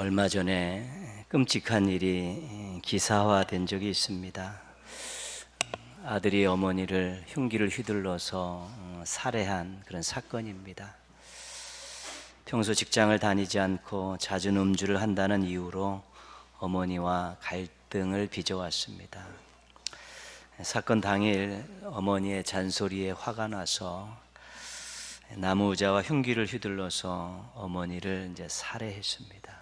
얼마 전에 끔찍한 일이 기사화된 적이 있습니다. 아들이 어머니를 흉기를 휘둘러서 살해한 그런 사건입니다. 평소 직장을 다니지 않고 잦은 음주를 한다는 이유로 어머니와 갈등을 빚어왔습니다. 사건 당일 어머니의 잔소리에 화가 나서 나무 의자와 흉기를 휘둘러서 어머니를 살해했습니다.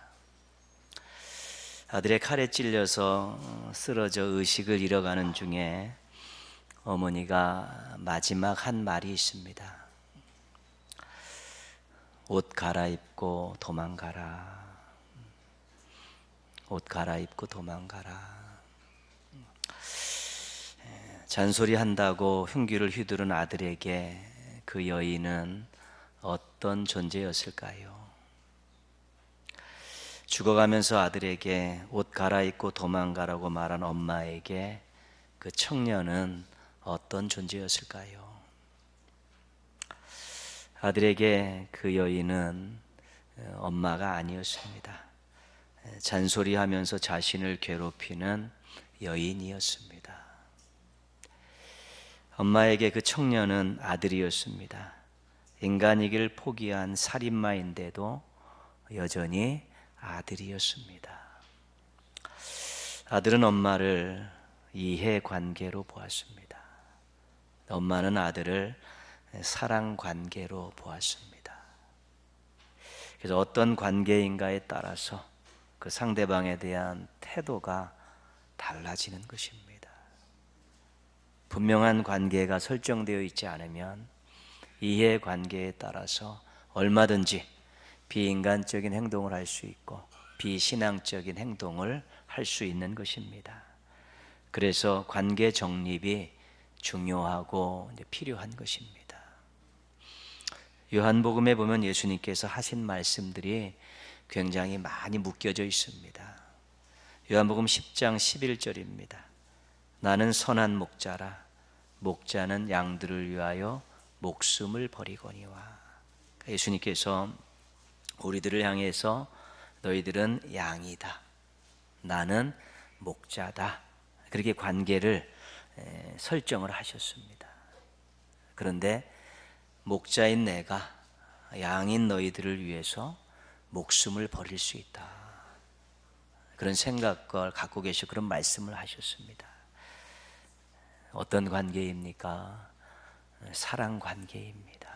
아들의 칼에 찔려서 쓰러져 의식을 잃어가는 중에 어머니가 마지막 한 말이 있습니다. 옷 갈아입고 도망가라. 옷 갈아입고 도망가라. 잔소리한다고 흉기를 휘두른 아들에게 그 여인은 어떤 존재였을까요? 죽어가면서 아들에게 옷 갈아입고 도망가라고 말한 엄마에게 그 청년은 어떤 존재였을까요? 아들에게 그 여인은 엄마가 아니었습니다. 잔소리하면서 자신을 괴롭히는 여인이었습니다. 엄마에게 그 청년은 아들이었습니다. 인간이기를 포기한 살인마인데도 여전히 아들이었습니다. 아들은 엄마를 이해관계로 보았습니다. 엄마는 아들을 사랑관계로 보았습니다. 그래서 어떤 관계인가에 따라서 그 상대방에 대한 태도가 달라지는 것입니다. 분명한 관계가 설정되어 있지 않으면 이해관계에 따라서 얼마든지 비인간적인 행동을 할 수 있고 비신앙적인 행동을 할 수 있는 것입니다. 그래서 관계 정립이 중요하고 필요한 것입니다. 요한복음에 보면 예수님께서 하신 말씀들이 굉장히 많이 묶여져 있습니다. 요한복음 10장 11절입니다. 나는 선한 목자라. 목자는 양들을 위하여 목숨을 버리거니와. 예수님께서 우리들을 향해서 너희들은 양이다. 나는 목자다. 그렇게 관계를 설정을 하셨습니다. 그런데 목자인 내가 양인 너희들을 위해서 목숨을 버릴 수 있다. 그런 생각을 갖고 계셔 그런 말씀을 하셨습니다. 어떤 관계입니까? 사랑 관계입니다.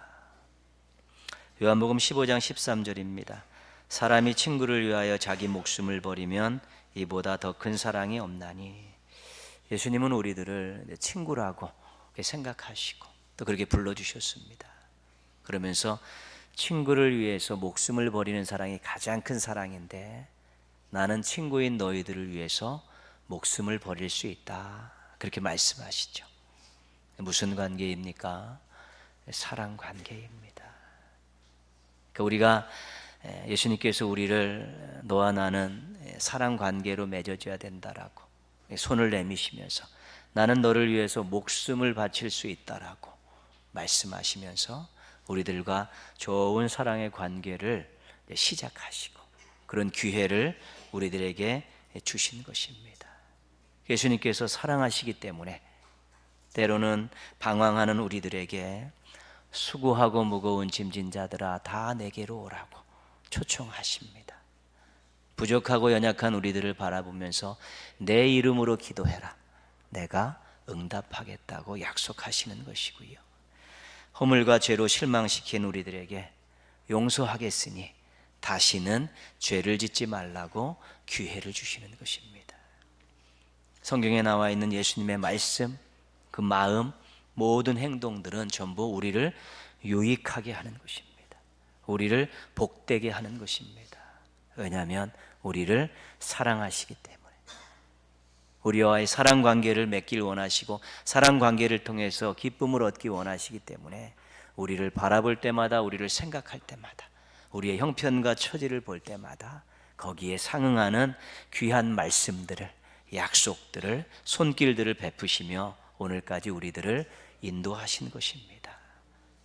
요한복음 15장 13절입니다. 사람이 친구를 위하여 자기 목숨을 버리면 이보다 더 큰 사랑이 없나니. 예수님은 우리들을 친구라고 생각하시고 또 그렇게 불러주셨습니다. 그러면서 친구를 위해서 목숨을 버리는 사랑이 가장 큰 사랑인데 나는 친구인 너희들을 위해서 목숨을 버릴 수 있다. 그렇게 말씀하시죠. 무슨 관계입니까? 사랑 관계입니다. 그러니까 우리가 예수님께서 우리를 너와 나는 사랑 관계로 맺어져야 된다라고 손을 내미시면서 나는 너를 위해서 목숨을 바칠 수 있다라고 말씀하시면서 우리들과 좋은 사랑의 관계를 시작하시고 그런 기회를 우리들에게 주신 것입니다. 예수님께서 사랑하시기 때문에 때로는 방황하는 우리들에게 수고하고 무거운 짐진 자들아 다 내게로 오라고 초청하십니다. 부족하고 연약한 우리들을 바라보면서 내 이름으로 기도해라. 내가 응답하겠다고 약속하시는 것이고요. 허물과 죄로 실망시킨 우리들에게 용서하겠으니 다시는 죄를 짓지 말라고 기회를 주시는 것입니다. 성경에 나와 있는 예수님의 말씀, 그 마음, 모든 행동들은 전부 우리를 유익하게 하는 것입니다. 우리를 복되게 하는 것입니다. 왜냐하면 우리를 사랑하시기 때문에. 우리와의 사랑 관계를 맺길 원하시고 사랑 관계를 통해서 기쁨을 얻기 원하시기 때문에 우리를 바라볼 때마다, 우리를 생각할 때마다, 우리의 형편과 처지를 볼 때마다 거기에 상응하는 귀한 말씀들을, 약속들을, 손길들을 베푸시며 오늘까지 우리들을 인도하신 것입니다.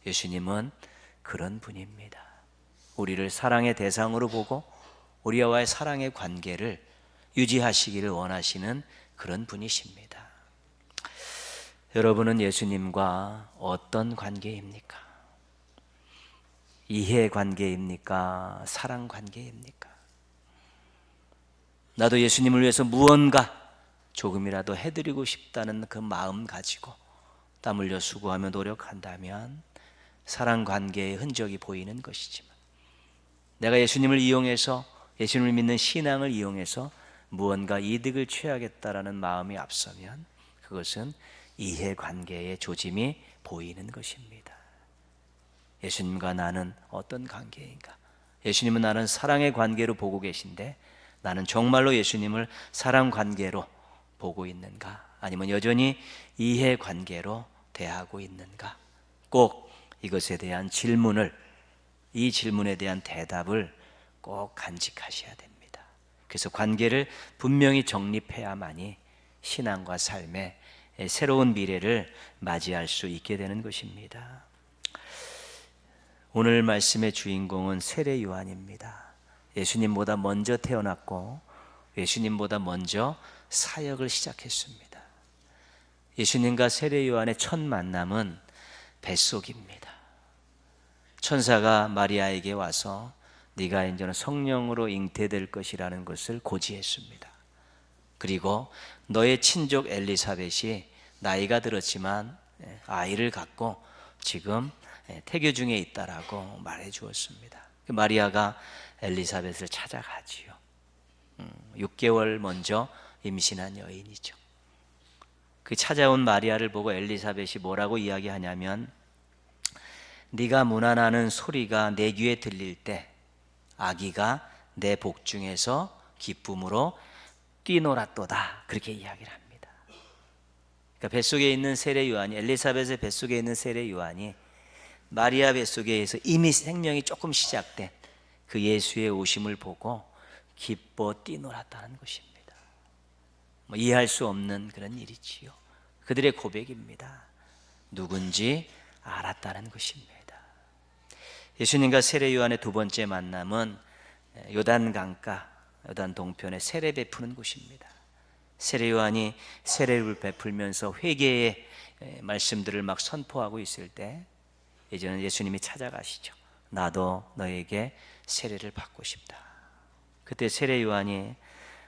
예수님은 그런 분입니다. 우리를 사랑의 대상으로 보고 우리와의 사랑의 관계를 유지하시기를 원하시는 그런 분이십니다. 여러분은 예수님과 어떤 관계입니까? 이해 관계입니까? 사랑 관계입니까? 나도 예수님을 위해서 무언가 조금이라도 해드리고 싶다는 그 마음 가지고 땀 흘려 수고하며 노력한다면 사랑 관계의 흔적이 보이는 것이지만, 내가 예수님을 이용해서, 예수님을 믿는 신앙을 이용해서 무언가 이득을 취하겠다라는 마음이 앞서면 그것은 이해관계의 조짐이 보이는 것입니다. 예수님과 나는 어떤 관계인가? 예수님은 나는 사랑의 관계로 보고 계신데 나는 정말로 예수님을 사랑 관계로 보고 있는가? 아니면 여전히 이해관계로 대하고 있는가? 꼭 이것에 대한 질문을, 이 질문에 대한 대답을 꼭 간직하셔야 됩니다. 그래서 관계를 분명히 정립해야만이 신앙과 삶의 새로운 미래를 맞이할 수 있게 되는 것입니다. 오늘 말씀의 주인공은 세례 요한입니다. 예수님보다 먼저 태어났고 예수님보다 먼저 사역을 시작했습니다. 예수님과 세례 요한의 첫 만남은 뱃속입니다. 천사가 마리아에게 와서 네가 이제는 성령으로 잉태될 것이라는 것을 고지했습니다. 그리고 너의 친족 엘리사벳이 나이가 들었지만 아이를 갖고 지금 태교 중에 있다라고 말해 주었습니다. 마리아가 엘리사벳을 찾아가지요. 6개월 먼저 임신한 여인이죠. 그 찾아온 마리아를 보고 엘리사벳이 뭐라고 이야기하냐면, 네가 문안하는 소리가 내 귀에 들릴 때 아기가 내 복중에서 기쁨으로 뛰놀았도다, 그렇게 이야기를 합니다. 그러니까 뱃속에 있는 세례 요한이, 엘리사벳의 뱃속에 있는 세례 요한이 마리아 뱃속에서 이미 생명이 조금 시작된 그 예수의 오심을 보고 기뻐 뛰놀았다는 것입니다. 이해할 수 없는 그런 일이지요. 그들의 고백입니다. 누군지 알았다는 것입니다. 예수님과 세례 요한의 두 번째 만남은 요단 강가, 요단 동편에 세례 베푸는 곳입니다. 세례 요한이 세례를 베풀면서 회개의 말씀들을 막 선포하고 있을 때 이제는 예수님이 찾아가시죠. 나도 너에게 세례를 받고 싶다. 그때 세례 요한이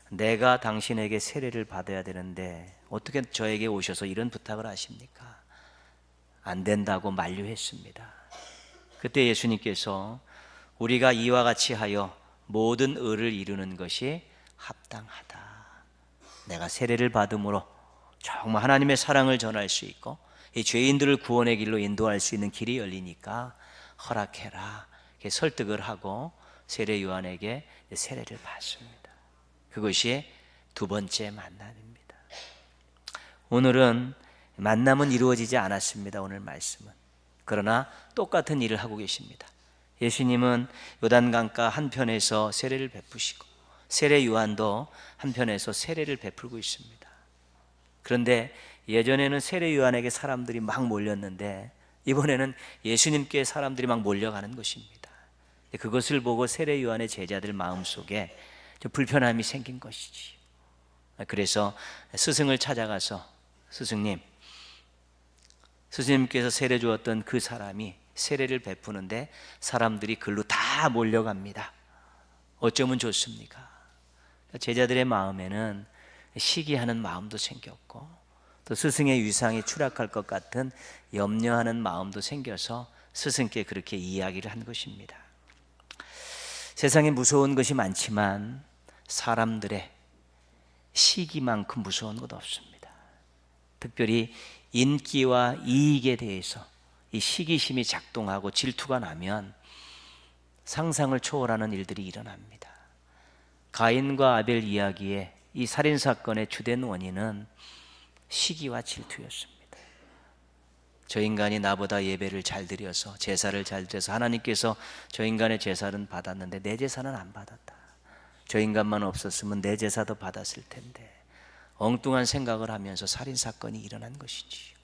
내가 당신에게 세례를 받아야 되는데 어떻게 저에게 오셔서 이런 부탁을 하십니까? 안 된다고 만류했습니다. 그때 예수님께서 우리가 이와 같이 하여 모든 의를 이루는 것이 합당하다. 내가 세례를 받음으로 정말 하나님의 사랑을 전할 수 있고 이 죄인들을 구원의 길로 인도할 수 있는 길이 열리니까 허락해라, 이렇게 설득을 하고 세례 요한에게 세례를 받습니다. 그것이 두 번째 만남입니다. 오늘은 만남은 이루어지지 않았습니다. 오늘 말씀은. 그러나 똑같은 일을 하고 계십니다. 예수님은 요단강가 한편에서 세례를 베푸시고 세례 요한도 한편에서 세례를 베풀고 있습니다. 그런데 예전에는 세례 요한에게 사람들이 막 몰렸는데 이번에는 예수님께 사람들이 막 몰려가는 것입니다. 그것을 보고 세례 요한의 제자들 마음속에 좀 불편함이 생긴 것이지. 그래서 스승을 찾아가서 스승님께서 세례 주었던 그 사람이 세례를 베푸는데 사람들이 글로 다 몰려갑니다. 어쩌면 좋습니까? 제자들의 마음에는 시기하는 마음도 생겼고 또 스승의 위상이 추락할 것 같은 염려하는 마음도 생겨서 스승께 그렇게 이야기를 한 것입니다. 세상에 무서운 것이 많지만 사람들의 시기만큼 무서운 것 없습니다. 특별히 인기와 이익에 대해서 이 시기심이 작동하고 질투가 나면 상상을 초월하는 일들이 일어납니다. 가인과 아벨 이야기의 이 살인사건의 주된 원인은 시기와 질투였습니다. 저 인간이 나보다 예배를 잘 드려서 제사를 잘 드려서 하나님께서 저 인간의 제사는 받았는데 내 제사는 안 받았다. 저 인간만 없었으면 내 제사도 받았을 텐데, 엉뚱한 생각을 하면서 살인사건이 일어난 것이지요.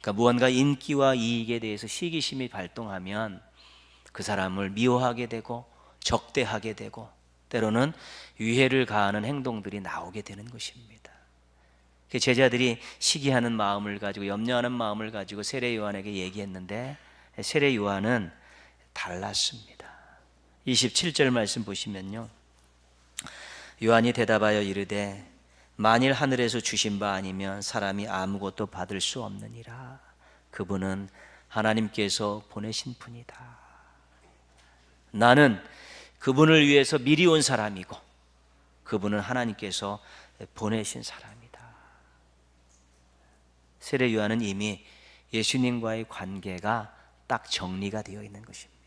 그러니까 무언가 인기와 이익에 대해서 시기심이 발동하면 그 사람을 미워하게 되고 적대하게 되고 때로는 위해를 가하는 행동들이 나오게 되는 것입니다. 제자들이 시기하는 마음을 가지고, 염려하는 마음을 가지고 세례 요한에게 얘기했는데 세례 요한은 달랐습니다. 27절 말씀 보시면요, 요한이 대답하여 이르되 만일 하늘에서 주신 바 아니면 사람이 아무것도 받을 수 없느니라. 그분은 하나님께서 보내신 분이다. 나는 그분을 위해서 미리 온 사람이고 그분은 하나님께서 보내신 사람이다. 세례 요한은 이미 예수님과의 관계가 딱 정리가 되어 있는 것입니다.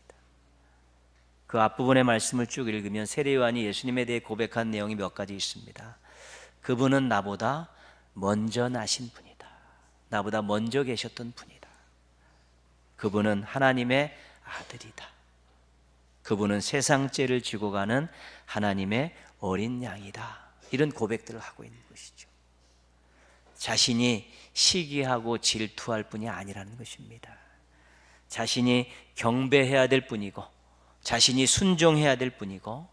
그 앞부분의 말씀을 쭉 읽으면 세례 요한이 예수님에 대해 고백한 내용이 몇 가지 있습니다. 그분은 나보다 먼저 나신 분이다. 나보다 먼저 계셨던 분이다. 그분은 하나님의 아들이다. 그분은 세상 죄를 지고 가는 하나님의 어린 양이다. 이런 고백들을 하고 있는 것이죠. 자신이 시기하고 질투할 뿐이 아니라는 것입니다. 자신이 경배해야 될 뿐이고 자신이 순종해야 될 뿐이고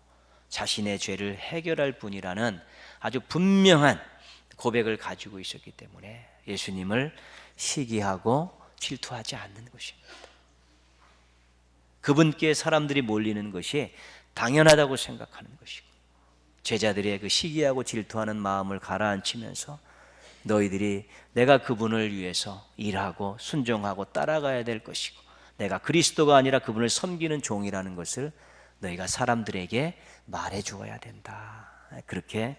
자신의 죄를 해결할 뿐이라는 아주 분명한 고백을 가지고 있었기 때문에 예수님을 시기하고 질투하지 않는 것입니다. 그분께 사람들이 몰리는 것이 당연하다고 생각하는 것이고 제자들의 그 시기하고 질투하는 마음을 가라앉히면서 너희들이 내가 그분을 위해서 일하고 순종하고 따라가야 될 것이고 내가 그리스도가 아니라 그분을 섬기는 종이라는 것을 너희가 사람들에게 말해 주어야 된다. 그렇게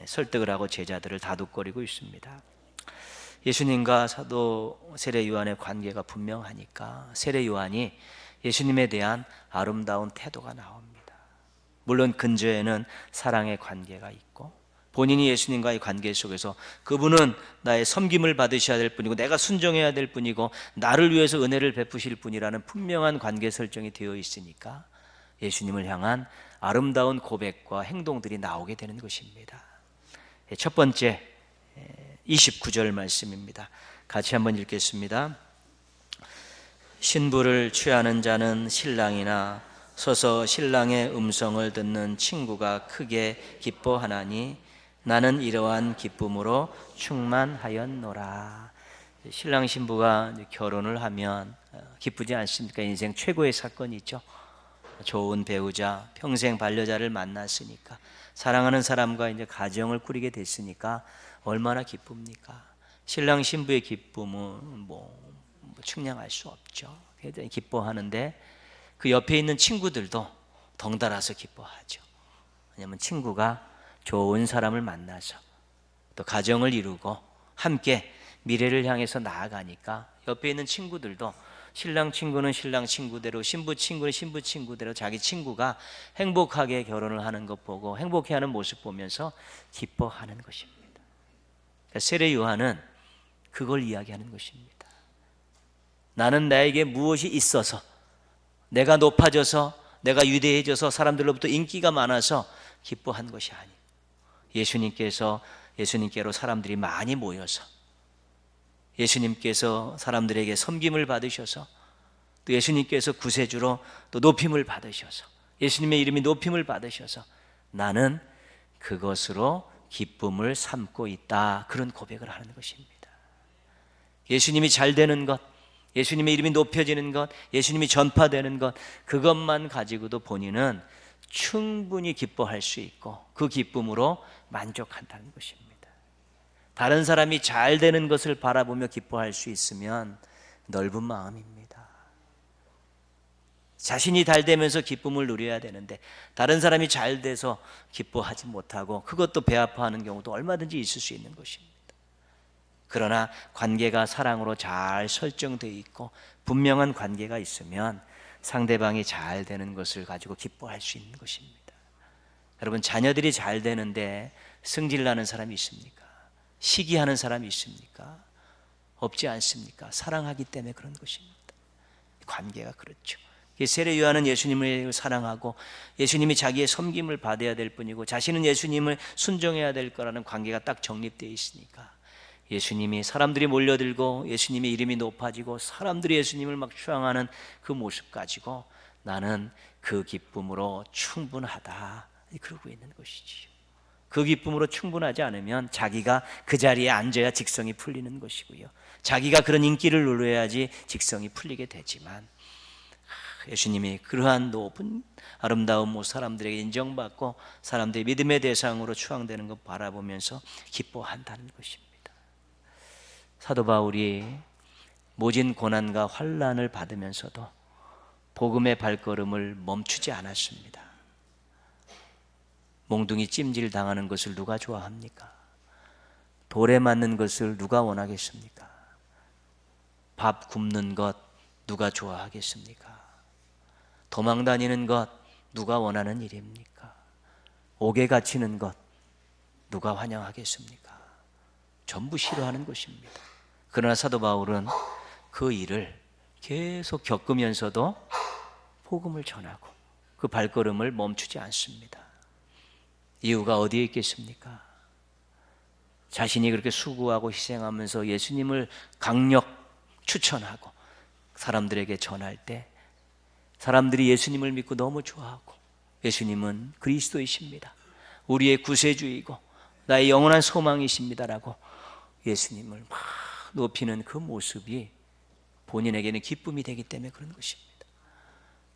설득을 하고 제자들을 다독거리고 있습니다. 예수님과 사도 세례 요한의 관계가 분명하니까 세례 요한이 예수님에 대한 아름다운 태도가 나옵니다. 물론 근저에는 사랑의 관계가 있고 본인이 예수님과의 관계 속에서 그분은 나의 섬김을 받으셔야 될 분이고 내가 순종해야 될 분이고 나를 위해서 은혜를 베푸실 분이라는 분명한 관계 설정이 되어 있으니까 예수님을 향한 아름다운 고백과 행동들이 나오게 되는 것입니다. 첫 번째 29절 말씀입니다. 같이 한번 읽겠습니다. 신부를 취하는 자는 신랑이나 서서 신랑의 음성을 듣는 친구가 크게 기뻐하나니 나는 이러한 기쁨으로 충만하였노라. 신랑 신부가 결혼을 하면 기쁘지 않습니까? 인생 최고의 사건이죠. 좋은 배우자, 평생 반려자를 만났으니까 사랑하는 사람과 이제 가정을 꾸리게 됐으니까 얼마나 기쁩니까? 신랑 신부의 기쁨은 측량할 수 없죠. 굉장히 기뻐하는데 그 옆에 있는 친구들도 덩달아서 기뻐하죠. 왜냐하면 친구가 좋은 사람을 만나서 또 가정을 이루고 함께 미래를 향해서 나아가니까 옆에 있는 친구들도 신랑 친구는 신랑 친구대로 신부 친구는 신부 친구대로 자기 친구가 행복하게 결혼을 하는 것 보고 행복해하는 모습 보면서 기뻐하는 것입니다. 그러니까 세례 요한은 그걸 이야기하는 것입니다. 나는 나에게 무엇이 있어서 내가 높아져서 내가 위대해져서 사람들로부터 인기가 많아서 기뻐한 것이 아니고 예수님께로 사람들이 많이 모여서 예수님께서 사람들에게 섬김을 받으셔서 또 예수님께서 구세주로 또 높임을 받으셔서 예수님의 이름이 높임을 받으셔서 나는 그것으로 기쁨을 삼고 있다. 그런 고백을 하는 것입니다. 예수님이 잘 되는 것, 예수님의 이름이 높여지는 것, 예수님이 전파되는 것, 그것만 가지고도 본인은 충분히 기뻐할 수 있고 그 기쁨으로 만족한다는 것입니다. 다른 사람이 잘 되는 것을 바라보며 기뻐할 수 있으면 넓은 마음입니다. 자신이 잘 되면서 기쁨을 누려야 되는데 다른 사람이 잘 돼서 기뻐하지 못하고 그것도 배 아파하는 경우도 얼마든지 있을 수 있는 것입니다. 그러나 관계가 사랑으로 잘 설정되어 있고 분명한 관계가 있으면 상대방이 잘 되는 것을 가지고 기뻐할 수 있는 것입니다. 여러분, 자녀들이 잘 되는데 승질나는 사람이 있습니까? 시기하는 사람이 있습니까? 없지 않습니까? 사랑하기 때문에 그런 것입니다. 관계가 그렇죠. 세례 요한은 예수님을 사랑하고 예수님이 자기의 섬김을 받아야 될 뿐이고 자신은 예수님을 순종해야 될 거라는 관계가 딱 정립되어 있으니까 예수님이 사람들이 몰려들고 예수님의 이름이 높아지고 사람들이 예수님을 막 추앙하는 그 모습 가지고 나는 그 기쁨으로 충분하다. 그러고 있는 것이지요. 그 기쁨으로 충분하지 않으면 자기가 그 자리에 앉아야 직성이 풀리는 것이고요, 자기가 그런 인기를 누려야지 직성이 풀리게 되지만, 예수님이 그러한 높은 아름다운 모습, 사람들에게 인정받고 사람들의 믿음의 대상으로 추앙되는 것 바라보면서 기뻐한다는 것입니다. 사도 바울이 모진 고난과 환난을 받으면서도 복음의 발걸음을 멈추지 않았습니다. 몽둥이 찜질 당하는 것을 누가 좋아합니까? 돌에 맞는 것을 누가 원하겠습니까? 밥 굶는 것 누가 좋아하겠습니까? 도망 다니는 것 누가 원하는 일입니까? 옥에 갇히는 것 누가 환영하겠습니까? 전부 싫어하는 것입니다. 그러나 사도 바울은 그 일을 계속 겪으면서도 복음을 전하고 그 발걸음을 멈추지 않습니다. 이유가 어디에 있겠습니까? 자신이 그렇게 수고하고 희생하면서 예수님을 강력 추천하고 사람들에게 전할 때 사람들이 예수님을 믿고 너무 좋아하고, 예수님은 그리스도이십니다, 우리의 구세주이고 나의 영원한 소망이십니다라고 예수님을 막 높이는 그 모습이 본인에게는 기쁨이 되기 때문에 그런 것입니다.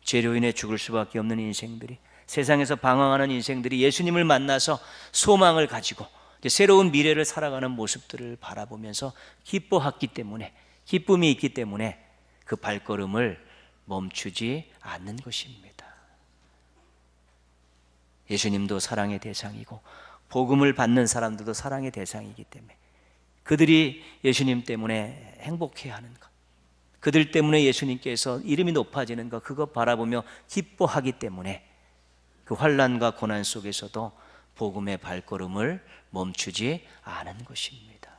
죄로 인해 죽을 수밖에 없는 인생들이, 세상에서 방황하는 인생들이 예수님을 만나서 소망을 가지고 이제 새로운 미래를 살아가는 모습들을 바라보면서 기뻐했기 때문에, 기쁨이 있기 때문에 그 발걸음을 멈추지 않는 것입니다. 예수님도 사랑의 대상이고 복음을 받는 사람들도 사랑의 대상이기 때문에 그들이 예수님 때문에 행복해하는 것, 그들 때문에 예수님께서 이름이 높아지는 것, 그거 바라보며 기뻐하기 때문에 그 환난과 고난 속에서도 복음의 발걸음을 멈추지 않은 것입니다.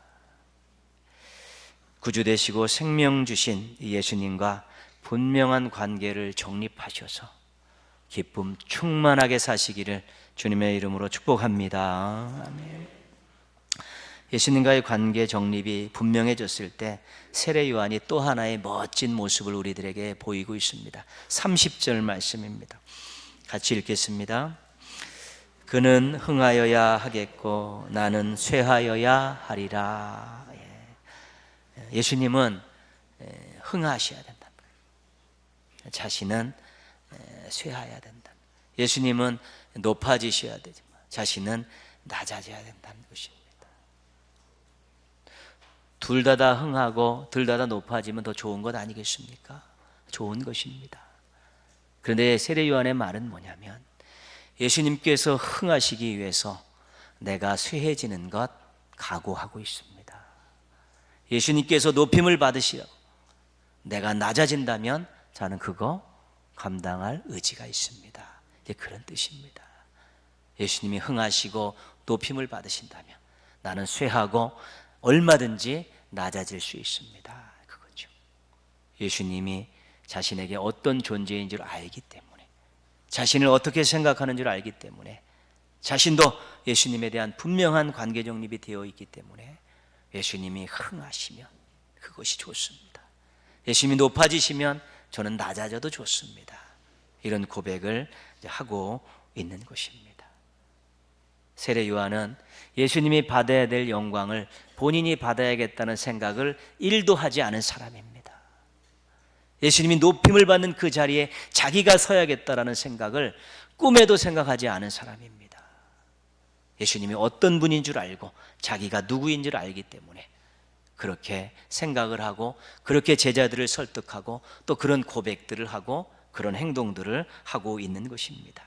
구주 되시고 생명 주신 예수님과 분명한 관계를 정립하셔서 기쁨 충만하게 사시기를 주님의 이름으로 축복합니다. 아멘. 예수님과의 관계 정립이 분명해졌을 때 세례 요한이 또 하나의 멋진 모습을 우리들에게 보이고 있습니다. 30절 말씀입니다. 같이 읽겠습니다. 그는 흥하여야 하겠고 나는 쇠하여야 하리라. 예수님은 흥하셔야 된다. 자신은 쇠하여야 된다. 예수님은 높아지셔야 되지만 자신은 낮아져야 된다는 것입니다. 둘 다 흥하고 둘 다 높아지면 더 좋은 것 아니겠습니까? 좋은 것입니다. 그런데 세례 요한의 말은 뭐냐면, 예수님께서 흥하시기 위해서 내가 쇠해지는 것 각오하고 있습니다. 예수님께서 높임을 받으시라고 내가 낮아진다면 저는 그거 감당할 의지가 있습니다. 이제 그런 뜻입니다. 예수님이 흥하시고 높임을 받으신다면 나는 쇠하고 얼마든지 낮아질 수 있습니다. 그거죠. 예수님이 자신에게 어떤 존재인 줄 알기 때문에, 자신을 어떻게 생각하는 줄 알기 때문에, 자신도 예수님에 대한 분명한 관계 정립이 되어 있기 때문에 예수님이 흥하시면 그것이 좋습니다. 예수님이 높아지시면 저는 낮아져도 좋습니다. 이런 고백을 하고 있는 것입니다. 세례 요한은 예수님이 받아야 될 영광을 본인이 받아야겠다는 생각을 1도 하지 않은 사람입니다. 예수님이 높임을 받는 그 자리에 자기가 서야겠다라는 생각을 꿈에도 생각하지 않은 사람입니다. 예수님이 어떤 분인 줄 알고 자기가 누구인 줄 알기 때문에 그렇게 생각을 하고 그렇게 제자들을 설득하고 또 그런 고백들을 하고 그런 행동들을 하고 있는 것입니다.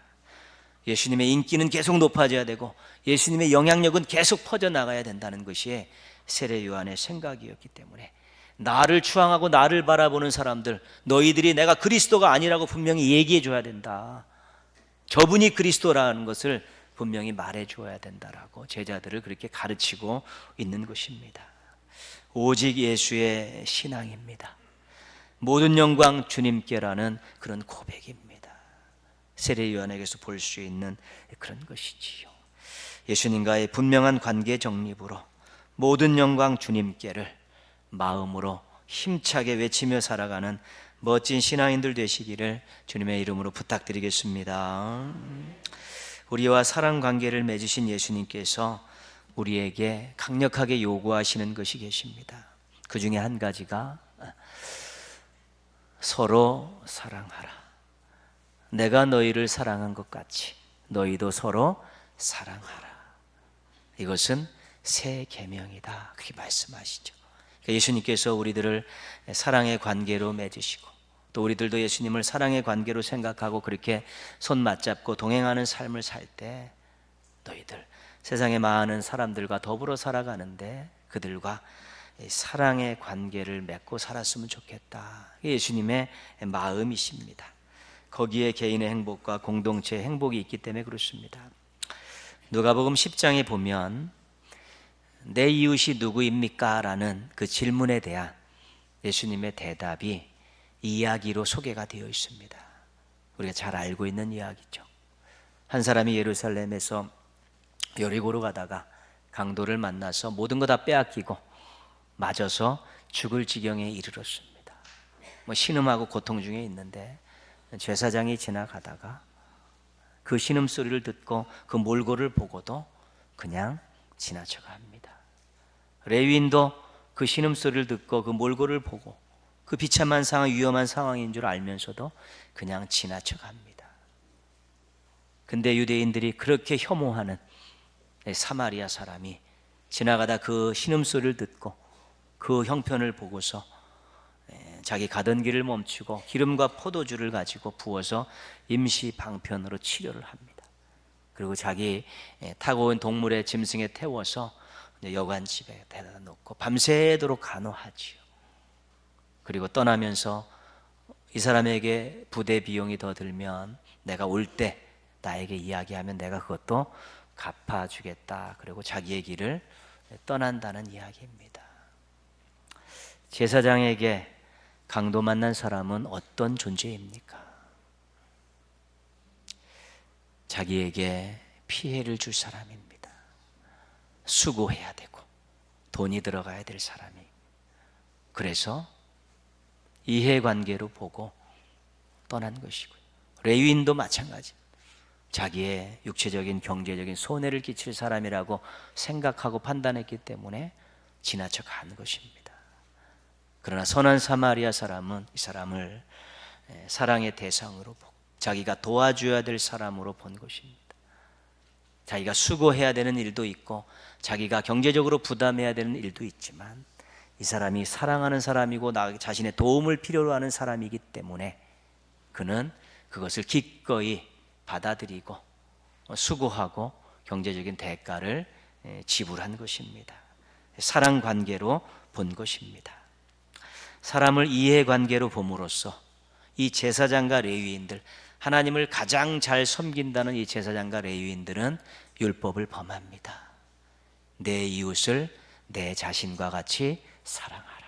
예수님의 인기는 계속 높아져야 되고 예수님의 영향력은 계속 퍼져나가야 된다는 것이 세례 요한의 생각이었기 때문에 나를 추앙하고 나를 바라보는 사람들, 너희들이 내가 그리스도가 아니라고 분명히 얘기해 줘야 된다. 저분이 그리스도라는 것을 분명히 말해 줘야 된다라고 제자들을 그렇게 가르치고 있는 것입니다. 오직 예수의 신앙입니다. 모든 영광 주님께라는 그런 고백입니다. 세례 요한에게서 볼 수 있는 그런 것이지요. 예수님과의 분명한 관계 정립으로 모든 영광 주님께를 마음으로 힘차게 외치며 살아가는 멋진 신앙인들 되시기를 주님의 이름으로 부탁드리겠습니다. 우리와 사랑 관계를 맺으신 예수님께서 우리에게 강력하게 요구하시는 것이 계십니다. 그 중에 한 가지가 서로 사랑하라. 내가 너희를 사랑한 것 같이 너희도 서로 사랑하라. 이것은 새 계명이다. 그렇게 말씀하시죠. 예수님께서 우리들을 사랑의 관계로 맺으시고 또 우리들도 예수님을 사랑의 관계로 생각하고 그렇게 손 맞잡고 동행하는 삶을 살 때 너희들 세상에 많은 사람들과 더불어 살아가는데 그들과 사랑의 관계를 맺고 살았으면 좋겠다. 예수님의 마음이십니다. 거기에 개인의 행복과 공동체의 행복이 있기 때문에 그렇습니다. 누가복음 10장에 보면 내 이웃이 누구입니까? 라는 그 질문에 대한 예수님의 대답이 이야기로 소개가 되어 있습니다. 우리가 잘 알고 있는 이야기죠. 한 사람이 예루살렘에서 여리고로 가다가 강도를 만나서 모든 거 다 빼앗기고 맞아서 죽을 지경에 이르렀습니다. 신음하고 고통 중에 있는데 제사장이 지나가다가 그 신음소리를 듣고 그 몰골을 보고도 그냥 지나쳐가 합니다. 레위인도 그 신음소리를 듣고 그 몰골을 보고 그 비참한 상황, 위험한 상황인 줄 알면서도 그냥 지나쳐가 합니다. 근데 유대인들이 그렇게 혐오하는 사마리아 사람이 지나가다 그 신음소리를 듣고 그 형편을 보고서 자기 가던 길을 멈추고 기름과 포도주를 가지고 부어서 임시 방편으로 치료를 합니다. 그리고 자기 타고 온 동물의 짐승에 태워서 여관집에 데려다 놓고 밤새도록 간호하지요. 그리고 떠나면서 이 사람에게 부대 비용이 더 들면 내가 올 때 나에게 이야기하면 내가 그것도 갚아주겠다. 그리고 자기의 길을 떠난다는 이야기입니다. 제사장에게 강도 만난 사람은 어떤 존재입니까? 자기에게 피해를 줄 사람입니다. 수고해야 되고 돈이 들어가야 될 사람이. 그래서 이해관계로 보고 떠난 것이고요. 레위인도 마찬가지입니다. 자기의 육체적인 경제적인 손해를 끼칠 사람이라고 생각하고 판단했기 때문에 지나쳐 간 것입니다. 그러나 선한 사마리아 사람은 이 사람을 사랑의 대상으로 보고 자기가 도와줘야 될 사람으로 본 것입니다. 자기가 수고해야 되는 일도 있고 자기가 경제적으로 부담해야 되는 일도 있지만 이 사람이 사랑하는 사람이고 나 자신의 도움을 필요로 하는 사람이기 때문에 그는 그것을 기꺼이 받아들이고 수고하고 경제적인 대가를 지불한 것입니다. 사랑 관계로 본 것입니다. 사람을 이해관계로 봄으로써 이 제사장과 레위인들, 하나님을 가장 잘 섬긴다는 이 제사장과 레위인들은 율법을 범합니다. 내 이웃을 내 자신과 같이 사랑하라.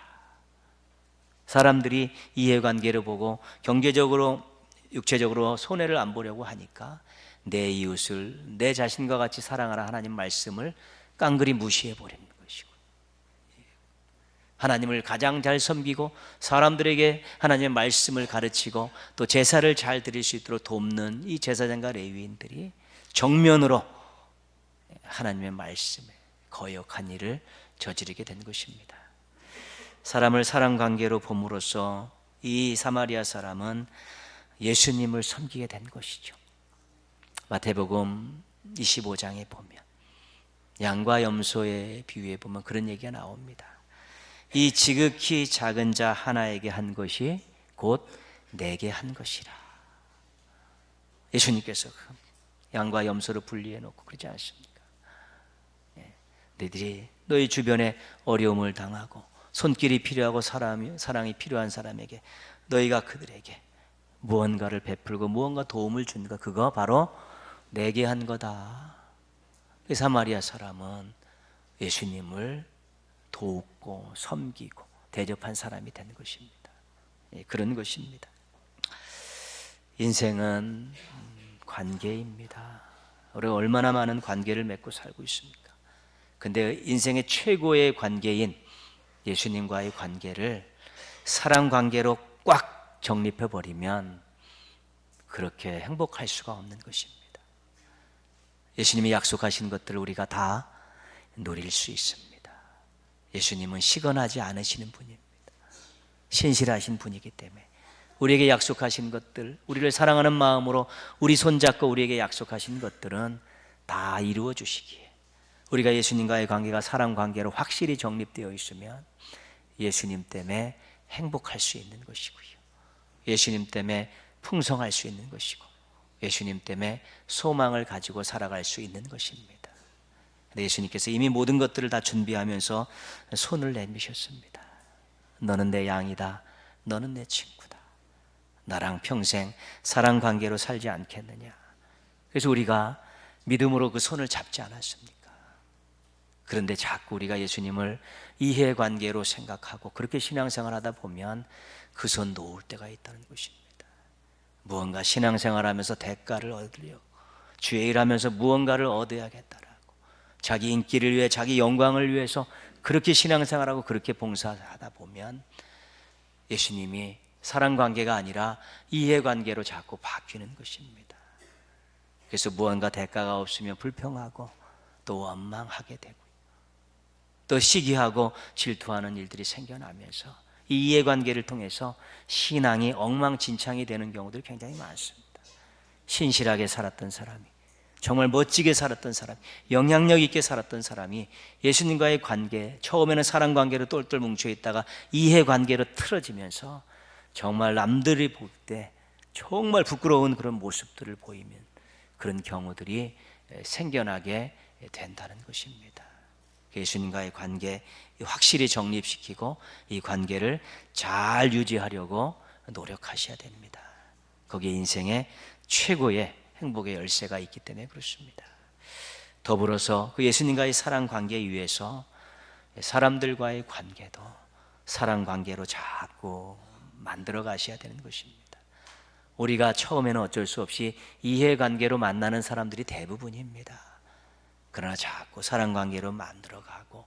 사람들이 이해관계를 보고 경제적으로 육체적으로 손해를 안 보려고 하니까 내 이웃을 내 자신과 같이 사랑하라 하나님 말씀을 깡그리 무시해버리는 것이고, 하나님을 가장 잘 섬기고 사람들에게 하나님의 말씀을 가르치고 또 제사를 잘 드릴 수 있도록 돕는 이 제사장과 레위인들이 정면으로 하나님의 말씀에 거역한 일을 저지르게 된 것입니다. 사람을 사랑 관계로 봄으로써 이 사마리아 사람은 예수님을 섬기게 된 것이죠. 마태복음 25장에 보면 양과 염소의 비유에 보면 그런 얘기가 나옵니다. 이 지극히 작은 자 하나에게 한 것이 곧 내게 한 것이라. 예수님께서 양과 염소를 분리해 놓고 그러지 않습니까? 너희들이 너희 주변에 어려움을 당하고 손길이 필요하고 사랑이 필요한 사람에게 너희가 그들에게 무언가를 베풀고 무언가 도움을 준 것, 그거 바로 내게 한 거다. 그 사마리아 사람은 예수님을 돕고 섬기고 대접한 사람이 된 것입니다. 그런 것입니다. 인생은 관계입니다. 우리가 얼마나 많은 관계를 맺고 살고 있습니까? 근데 인생의 최고의 관계인 예수님과의 관계를 사랑 관계로 꽉 정립해 버리면 그렇게 행복할 수가 없는 것입니다. 예수님이 약속하신 것들을 우리가 다 누릴 수 있습니다. 예수님은 시건하지 않으시는 분입니다. 신실하신 분이기 때문에 우리에게 약속하신 것들, 우리를 사랑하는 마음으로 우리 손잡고 우리에게 약속하신 것들은 다 이루어 주시기에 우리가 예수님과의 관계가 사랑 관계로 확실히 정립되어 있으면 예수님 때문에 행복할 수 있는 것이고요, 예수님 때문에 풍성할 수 있는 것이고, 예수님 때문에 소망을 가지고 살아갈 수 있는 것입니다. 예수님께서 이미 모든 것들을 다 준비하면서 손을 내미셨습니다. 너는 내 양이다. 너는 내 친구다. 나랑 평생 사랑 관계로 살지 않겠느냐. 그래서 우리가 믿음으로 그 손을 잡지 않았습니까? 그런데 자꾸 우리가 예수님을 이해관계로 생각하고 그렇게 신앙생활 하다 보면 그 손 놓을 때가 있다는 것입니다. 무언가 신앙생활하면서 대가를 얻으려고, 주의 일하면서 무언가를 얻어야겠다라고, 자기 인기를 위해, 자기 영광을 위해서 그렇게 신앙생활하고 그렇게 봉사하다 보면 예수님이 사랑관계가 아니라 이해관계로 자꾸 바뀌는 것입니다. 그래서 무언가 대가가 없으면 불평하고 또 원망하게 되고요, 또 시기하고 질투하는 일들이 생겨나면서 이 이해관계를 통해서 신앙이 엉망진창이 되는 경우들이 굉장히 많습니다. 신실하게 살았던 사람이, 정말 멋지게 살았던 사람, 영향력 있게 살았던 사람이 예수님과의 관계, 처음에는 사랑관계로 똘똘 뭉쳐있다가 이해관계로 틀어지면서 정말 남들이 볼 때 정말 부끄러운 그런 모습들을 보이면 그런 경우들이 생겨나게 된다는 것입니다. 예수님과의 관계 확실히 정립시키고 이 관계를 잘 유지하려고 노력하셔야 됩니다. 거기에 인생의 최고의 행복의 열쇠가 있기 때문에 그렇습니다. 더불어서 그 예수님과의 사랑 관계 위에서 사람들과의 관계도 사랑 관계로 자꾸 만들어 가셔야 되는 것입니다. 우리가 처음에는 어쩔 수 없이 이해관계로 만나는 사람들이 대부분입니다. 그러나 자꾸 사랑관계로 만들어가고,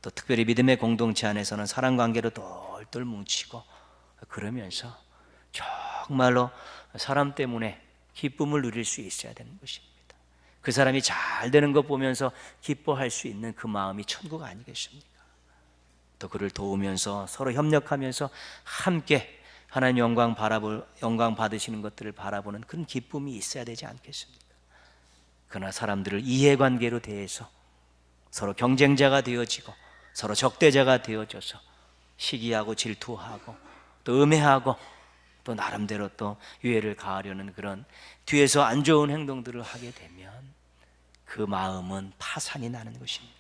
또 특별히 믿음의 공동체 안에서는 사랑관계로 똘똘 뭉치고, 그러면서 정말로 사람 때문에 기쁨을 누릴 수 있어야 되는 것입니다. 그 사람이 잘 되는 것 보면서 기뻐할 수 있는 그 마음이 천국 아니겠습니까? 또 그를 도우면서 서로 협력하면서 함께 하나님 영광 받으시는 것들을 바라보는 그런 기쁨이 있어야 되지 않겠습니까? 그러나 사람들을 이해관계로 대해서 서로 경쟁자가 되어지고 서로 적대자가 되어져서 시기하고 질투하고 또 음해하고 또 나름대로 또 유해를 가하려는 그런 뒤에서 안 좋은 행동들을 하게 되면 그 마음은 파산이 나는 것입니다.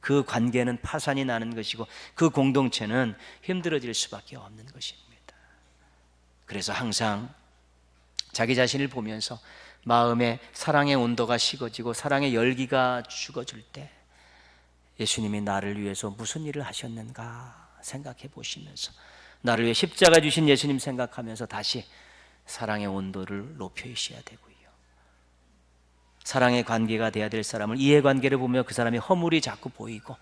그 관계는 파산이 나는 것이고 그 공동체는 힘들어질 수밖에 없는 것입니다. 그래서 항상 자기 자신을 보면서 마음에 사랑의 온도가 식어지고 사랑의 열기가 죽어질 때 예수님이 나를 위해서 무슨 일을 하셨는가 생각해 보시면서 나를 위해 십자가 주신 예수님 생각하면서 다시 사랑의 온도를 높여주셔야 되고요, 사랑의 관계가 돼야 될 사람을 이해관계를 보며 그 사람의 허물이 자꾸 보이고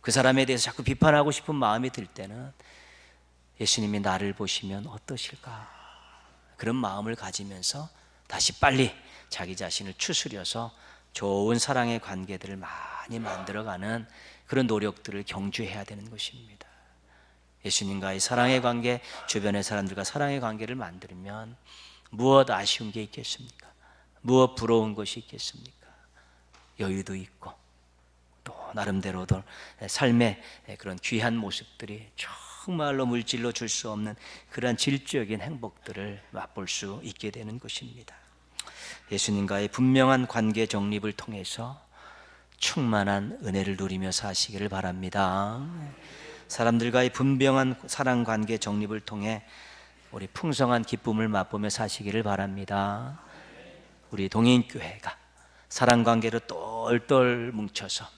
그 사람에 대해서 자꾸 비판하고 싶은 마음이 들 때는 예수님이 나를 보시면 어떠실까, 그런 마음을 가지면서 다시 빨리 자기 자신을 추스려서 좋은 사랑의 관계들을 많이 만들어가는 그런 노력들을 경주해야 되는 것입니다. 예수님과의 사랑의 관계, 주변의 사람들과 사랑의 관계를 만들면 무엇 아쉬운 게 있겠습니까? 무엇 부러운 것이 있겠습니까? 여유도 있고 또 나름대로도 삶의 그런 귀한 모습들이 정말로 물질로 줄 수 없는 그러한 질적인 행복들을 맛볼 수 있게 되는 것입니다. 예수님과의 분명한 관계 정립을 통해서 충만한 은혜를 누리며 사시기를 바랍니다. 사람들과의 분명한 사랑 관계 정립을 통해 우리 풍성한 기쁨을 맛보며 사시기를 바랍니다. 우리 동인교회가 사랑 관계로 똘똘 뭉쳐서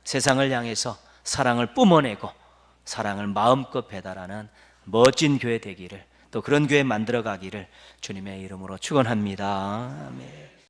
세상을 향해서 사랑을 뿜어내고 사랑을 마음껏 배달하는 멋진 교회 되기를, 또 그런 교회 만들어 가기를 주님의 이름으로 축원합니다. 아멘.